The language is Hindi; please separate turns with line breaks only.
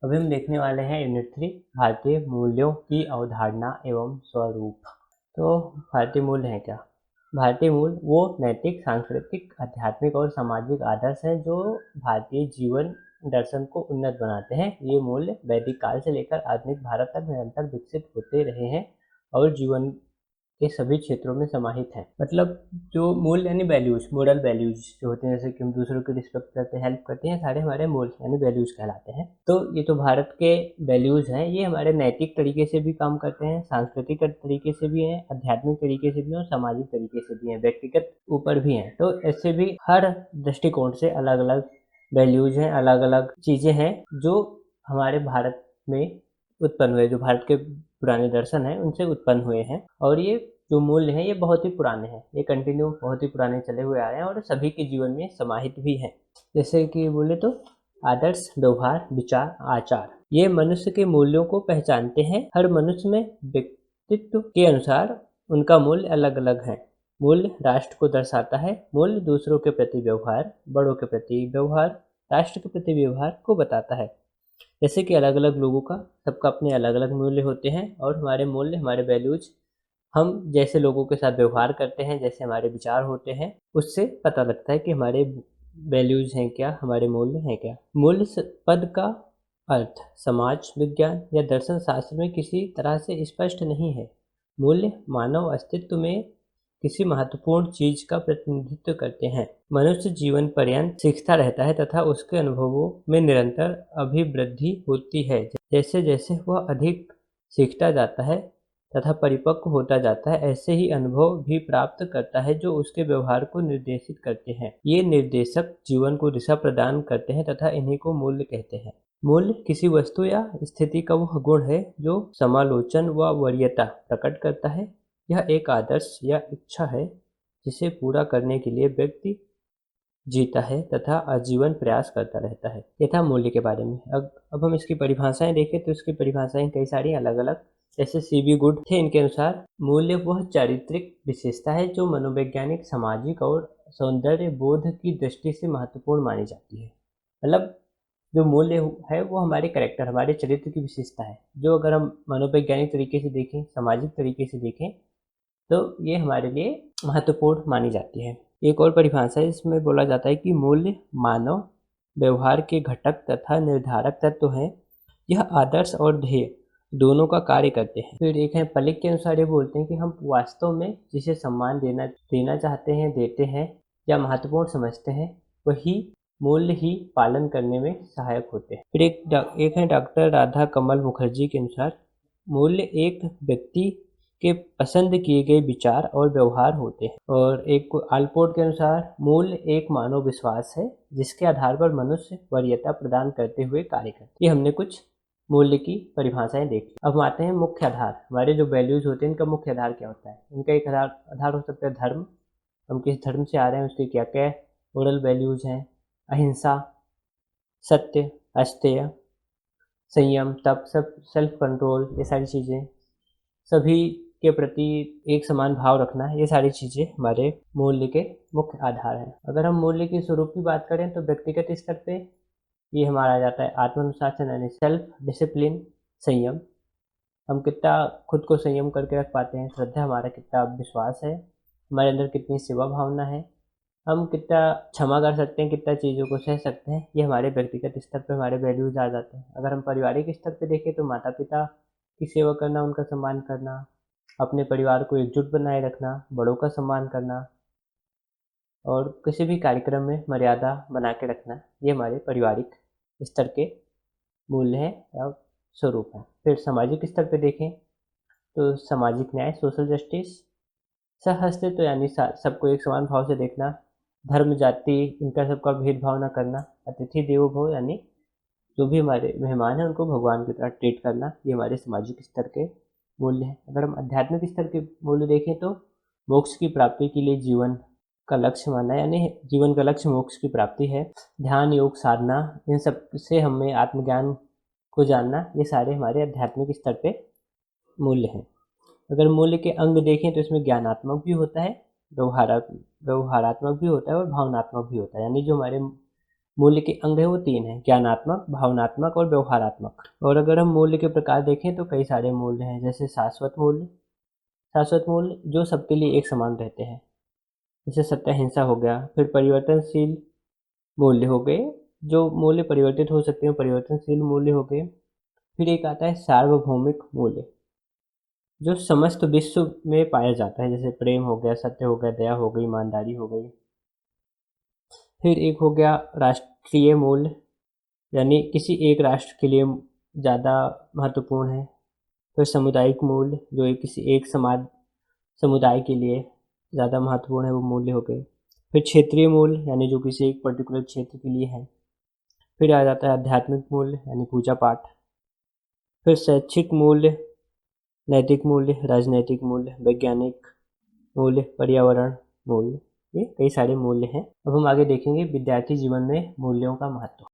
अभी हम देखने वाले हैं यूनिट 3 भारतीय मूल्यों की अवधारणा एवं स्वरूप। तो भारतीय मूल्य हैं क्या? भारतीय मूल्य वो नैतिक, सांस्कृतिक, आध्यात्मिक और सामाजिक आदर्श हैं जो भारतीय जीवन दर्शन को उन्नत बनाते हैं। ये मूल्य वैदिक काल से लेकर आधुनिक भारत तक निरंतर विकसित होते रहे हैं और जीवन के सभी क्षेत्रों में समाहित है। मतलब जो मूल्य यानी वैल्यूज, मोरल वैल्यूज जो होते हैं, जैसे कि हम दूसरों की रिस्पेक्ट करते हैं, हेल्प करते हैं, सारे हमारे मूल्य यानी वैल्यूज कहलाते हैं। तो ये तो भारत के वैल्यूज हैं, ये हमारे नैतिक तरीके से भी काम करते हैं, सांस्कृतिक तरीके से भी हैं, आध्यात्मिक तरीके से भी हैं और सामाजिक तरीके से भी हैं, व्यक्तिगत ऊपर भी हैं। तो ऐसे भी हर दृष्टिकोण से अलग अलग वैल्यूज हैं, अलग अलग चीजें हैं जो हमारे भारत में उत्पन्न हुए, जो भारत के पुराने दर्शन हैं उनसे उत्पन्न हुए हैं। और ये जो मूल्य हैं ये बहुत ही पुराने हैं, ये कंटिन्यू बहुत ही पुराने चले हुए आ रहे हैं और सभी के जीवन में समाहित भी हैं। जैसे कि बोले तो आदर्श, व्यवहार, विचार, आचार, ये मनुष्य के मूल्यों को पहचानते हैं। हर मनुष्य में व्यक्तित्व के अनुसार उनका मूल्य अलग अलग है। मूल्य राष्ट्र को दर्शाता है। मूल्य दूसरों के प्रति व्यवहार, बड़ों के प्रति व्यवहार, राष्ट्र के प्रति व्यवहार को बताता है। जैसे कि अलग अलग लोगों का, सबका अपने अलग अलग मूल्य होते हैं और हमारे मूल्य, हमारे वैल्यूज, हम जैसे लोगों के साथ व्यवहार करते हैं, जैसे हमारे विचार होते हैं, उससे पता लगता है कि हमारे वैल्यूज हैं क्या, हमारे मूल्य हैं क्या। मूल्य पद का अर्थ समाज विज्ञान या दर्शन शास्त्र में किसी तरह से स्पष्ट नहीं है। मूल्य मानव अस्तित्व में किसी महत्वपूर्ण चीज का प्रतिनिधित्व करते हैं। मनुष्य जीवन पर्यंत सीखता रहता है तथा उसके अनुभवों में निरंतर अभिवृद्धि होती है। जैसे जैसे वह अधिक सीखता जाता है तथा परिपक्व होता जाता है, ऐसे ही अनुभव भी प्राप्त करता है जो उसके व्यवहार को निर्देशित करते हैं। ये निर्देशक जीवन को दिशा प्रदान करते हैं तथा इन्हीं को मूल्य कहते हैं। मूल्य किसी वस्तु या स्थिति का वह गुण है जो समालोचन व वरीयता प्रकट करता है। यह एक आदर्श या इच्छा है जिसे पूरा करने के लिए व्यक्ति जीता है तथा आजीवन प्रयास करता रहता है। ये था मूल्य के बारे में। अब हम इसकी परिभाषाएं देखें तो इसकी परिभाषाएं कई सारी अलग अलग, जैसे सीबी गुड थे, इनके अनुसार मूल्य वह चारित्रिक विशेषता है जो मनोवैज्ञानिक, सामाजिक और सौंदर्य बोध की दृष्टि से महत्वपूर्ण मानी जाती है। मतलब जो मूल्य है वो हमारे कैरेक्टर, हमारे चरित्र की विशेषता है, जो अगर हम मनोवैज्ञानिक तरीके से देखें, सामाजिक तरीके से देखें, तो ये हमारे लिए महत्वपूर्ण मानी जाती है। एक और परिभाषा है, इसमें बोला जाता है कि मूल्य मानव व्यवहार के घटक तथा निर्धारक तत्व हैं। यह आदर्श और ध्येय दोनों का कार्य करते हैं। फिर एक है पलिक के अनुसार, ये बोलते हैं कि हम वास्तव में जिसे सम्मान देना चाहते हैं, देते हैं या महत्वपूर्ण समझते हैं, वही मूल्य ही पालन करने में सहायक होते हैं। फिर एक है डॉक्टर राधा कमल मुखर्जी के अनुसार, मूल्य एक व्यक्ति के पसंद किए गए विचार और व्यवहार होते हैं। और एक आलपोर्ट के अनुसार, मूल्य एक मानव विश्वास है जिसके आधार पर मनुष्य वरीयता प्रदान करते हुए कार्य करते हैं। ये हमने कुछ मूल्य की परिभाषाएं देखी। अब हम आते हैं मुख्य आधार। हमारे जो वैल्यूज होते हैं इनका मुख्य आधार क्या होता है? इनका एक आधार हो सकता है धर्म, हम किस धर्म से आ रहे हैं, उसके क्या क्या मोरल वैल्यूज हैं। अहिंसा, सत्य, अस्तेय, संयम, तप, सब सेल्फ कंट्रोल, ये सारी चीज़ें, सभी के प्रति एक समान भाव रखना, ये सारी चीज़ें हमारे मूल्य के मुख्य आधार हैं। अगर हम मूल्य के स्वरूप की बात करें तो व्यक्तिगत स्तर पे ये हमारा आ जाता है आत्मानुशासन यानी सेल्फ डिसिप्लिन, संयम, हम कितना खुद को संयम करके रख पाते हैं। श्रद्धा, हमारा कितना विश्वास है, हमारे अंदर कितनी सेवा भावना है, हम कितना क्षमा कर सकते हैं, कितना चीज़ों को सह सकते हैं, ये हमारे व्यक्तिगत स्तर पर हमारे वैल्यूज आ जाते हैं। अगर हम पारिवारिक स्तर पर देखें तो माता पिता की सेवा करना, उनका सम्मान करना, अपने परिवार को एकजुट बनाए रखना, बड़ों का सम्मान करना और किसी भी कार्यक्रम में मर्यादा बना के रखना, ये हमारे पारिवारिक स्तर के मूल्य हैं या स्वरूप हैं। फिर सामाजिक स्तर पे देखें तो सामाजिक न्याय, सोशल जस्टिस, सहअस्तित्व यानी सबको एक समान भाव से देखना, धर्म जाति इनका सबका भेदभाव न करना, अतिथि देवो भव यानी जो भी हमारे मेहमान हैं उनको भगवान की तरह ट्रीट करना, ये हमारे सामाजिक स्तर के मूल्य हैं। अगर हम आध्यात्मिक स्तर के मूल्य देखें तो मोक्ष की प्राप्ति के लिए जीवन का लक्ष्य मानना, यानी जीवन का लक्ष्य मोक्ष की प्राप्ति है। ध्यान, योग, साधना, इन सब से हमें आत्मज्ञान को जानना, ये सारे हमारे आध्यात्मिक स्तर पे मूल्य हैं। अगर मूल्य के अंग देखें तो इसमें ज्ञानात्मक भी होता है, व्यवहारात्मक भी होता है और भावनात्मक भी होता है। यानी जो हमारे मूल्य के अंग है वो 3 हैं, ज्ञानात्मक, भावनात्मक और व्यवहारात्मक। और अगर हम मूल्य के प्रकार देखें तो कई सारे मूल्य हैं, जैसे शाश्वत मूल्य। शाश्वत मूल्य जो सबके लिए एक समान रहते हैं, जैसे सत्य अहिंसा हो गया। फिर परिवर्तनशील मूल्य हो गए, जो मूल्य परिवर्तित हो सकते हैं, परिवर्तनशील मूल्य हो गए। फिर एक आता है सार्वभौमिक मूल्य, जो समस्त विश्व में पाया जाता है, जैसे प्रेम हो गया, सत्य हो गया, दया हो गई, ईमानदारी हो गई। फिर एक हो गया राष्ट्रीय मूल्य, यानी किसी एक राष्ट्र के लिए ज़्यादा महत्वपूर्ण है। फिर सामुदायिक मूल्य, जो एक किसी एक समुदाय के लिए ज़्यादा महत्वपूर्ण है, वो मूल्य हो गए। फिर क्षेत्रीय मूल्य, यानी जो किसी एक पर्टिकुलर क्षेत्र के लिए है। फिर आ जाता है आध्यात्मिक मूल्य, यानी पूजा पाठ। फिर शैक्षिक मूल्य, नैतिक मूल्य, राजनैतिक मूल्य, वैज्ञानिक मूल्य, पर्यावरण मूल्य। ये कई सारे मूल्य हैं। अब हम आगे देखेंगे विद्यार्थी जीवन में मूल्यों का महत्व।